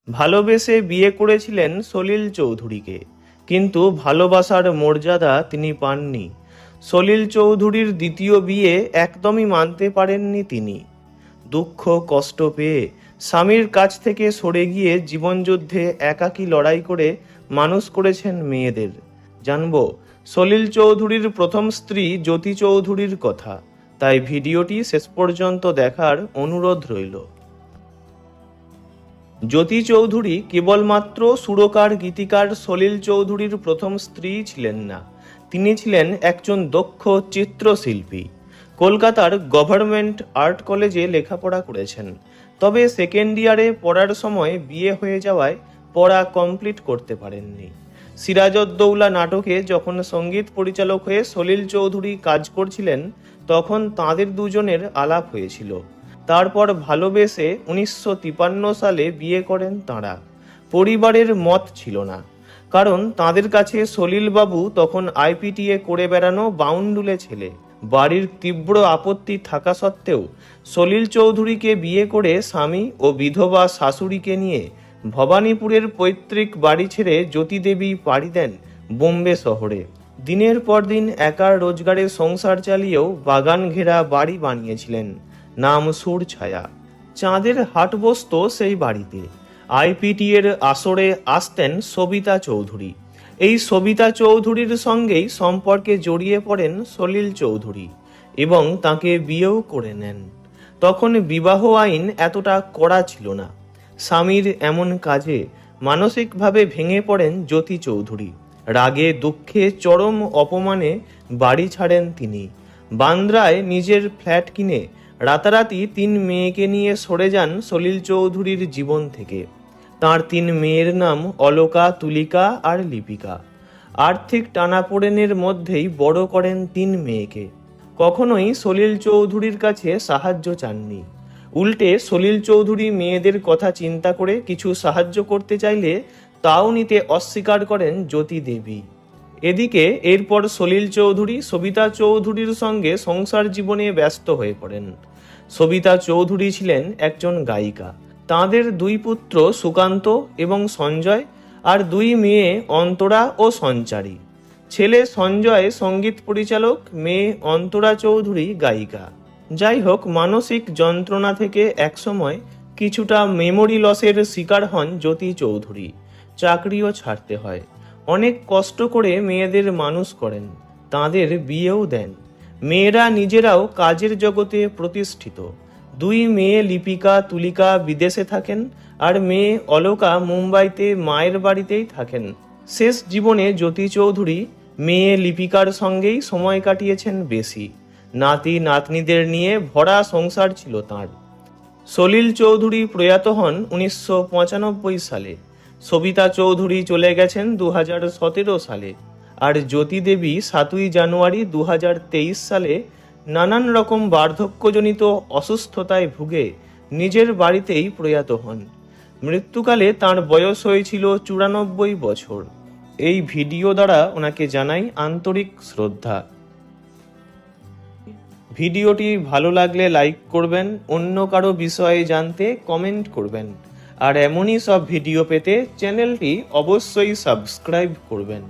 ভালোবেসে বিয়ে করেছিলেন সলিল চৌধুরীকে, কিন্তু ভালোবাসার মর্যাদা তিনি পাননি। সলিল চৌধুরীর দ্বিতীয় বিয়ে একদমই মানতে পারেননি তিনি। দুঃখ কষ্ট পেয়ে স্বামীর কাছ থেকে সরে গিয়ে জীবনযুদ্ধে একাকী লড়াই করে মানুষ করেছেন মেয়েদের। জানব সলিল চৌধুরীর প্রথম স্ত্রী জ্যোতি চৌধুরীর কথা, তাই ভিডিওটি শেষ পর্যন্ত দেখার অনুরোধ রইল। জ্যোতি চৌধুরী কেবলমাত্র সুরকার গীতিকার সলিল চৌধুরীর প্রথম স্ত্রী ছিলেন না, তিনি ছিলেন একজন দক্ষ চিত্রশিল্পী। কলকাতার গভর্নমেন্ট আর্ট কলেজে লেখাপড়া করেছেন, তবে সেকেন্ড ইয়ারে পড়ার সময় বিয়ে হয়ে যাওয়ায় পড়া কমপ্লিট করতে পারেননি। সিরাজউদ্দৌলা নাটকে যখন সঙ্গীত পরিচালক হয়ে সলিল চৌধুরী কাজ করছিলেন, তখন তাঁদের দুজনের আলাপ হয়েছিল। তারপর ভালোবেসে 1953 সালে বিয়ে করেন তাঁরা। পরিবারের মত ছিল না, কারণ তাদের কাছে সলিল বাবু তখন আইপিটিএ করে বেড়ানো বাউন্ডুলে ছেলে। বাড়ির তীব্র আপত্তি থাকা সত্ত্বেও সলিল চৌধুরীকে বিয়ে করে স্বামী ও বিধবা শাশুড়িকে নিয়ে ভবানীপুরের পৈতৃক বাড়ি ছেড়ে জ্যোতি দেবী পাড়ি দেন বোম্বে শহরে। দিনের পর দিন একার রোজগারে সংসার চালিয়েও বাগান ঘেরা বাড়ি বানিয়েছিলেন, নাম সুর ছায়া। চাঁদের হাট বসত সেই বাড়িতে। আইপিটিএর আসরে আসতেন সবিতা চৌধুরী। এই সবিতা চৌধুরীর সঙ্গেই সম্পর্কে জড়িয়ে পড়েন সলিল চৌধুরী এবং তাকে বিয়েও করে নেন। তখন বিবাহ আইন এতটা কড়া ছিল না। স্বামীর এমন কাজে মানসিকভাবে ভেঙে পড়েন জ্যোতি চৌধুরী। রাগে দুঃখে চরম অপমানে বাড়ি ছাড়েন তিনি। বান্দ্রায় নিজের ফ্ল্যাট কিনে রাতারাতি 3 মেয়েকে নিয়ে সরে যান সলিল চৌধুরীর জীবন থেকে। তাঁর 3 মেয়ের নাম অলকা, তুলিকা আর লিপিকা। আর্থিক টানাপোড়েনের মধ্যেই বড় করেন 3 মেয়েকে। কখনোই সলিল চৌধুরীর কাছে সাহায্য চাননি। উল্টে সলিল চৌধুরী মেয়েদের কথা চিন্তা করে কিছু সাহায্য করতে চাইলে তাও নিতে অস্বীকার করেন জ্যোতি দেবী। এদিকে এরপর সলিল চৌধুরী সবিতা চৌধুরীর সঙ্গে সংসার জীবনে ব্যস্ত হয়ে পড়েন। সবিতা চৌধুরী ছিলেন একজন গায়িকা। তাঁদের 2 পুত্র সুকান্ত এবং সঞ্জয় আর 2 মেয়ে অন্তরা ও সঞ্চারী। ছেলে সঞ্জয় সঙ্গীত পরিচালক, মেয়ে অন্তরা চৌধুরী গায়িকা। যাই হোক, মানসিক যন্ত্রণা থেকে একসময় কিছুটা মেমোরি লসের শিকার হন জ্যোতি চৌধুরী। চাকরিও ছাড়তে হয়। অনেক কষ্ট করে মেয়েদের মানুষ করেন, তাঁদের বিয়েও দেন। মেয়েরা নিজেরাও কাজের জগতে প্রতিষ্ঠিত। 2 মেয়ে লিপিকা, তুলিকা বিদেশে থাকেন, আর মেয়ে অলকা মুম্বাইতে মায়ের বাড়িতেই থাকেন। শেষ জীবনে জ্যোতি চৌধুরী মেয়ে লিপিকার সঙ্গেই সময় কাটিয়েছেন বেশি। নাতি নাতনিদের নিয়ে ভরা সংসার ছিল তাঁর। সলিল চৌধুরী প্রয়াত হন 1995 সালে। সবিতা চৌধুরী চলে গেছেন 2017 সালে। আর জ্যোতি দেবী 7ই জানুয়ারি 2023 সালে নানান রকম বার্ধক্যজনিত অসুস্থতায় ভুগে নিজের বাড়িতেই প্রয়াত হন। মৃত্যুকালে তাঁর বয়স হয়েছিল 94 বছর। এই ভিডিও দ্বারা ওনাকে জানাই আন্তরিক শ্রদ্ধা। ভিডিওটি ভালো লাগলে লাইক করবেন, অন্য কারো বিষয়ে জানতে কমেন্ট করবেন, আর এমনই সব ভিডিও পেতে চ্যানেলটি অবশ্যই সাবস্ক্রাইব করবেন।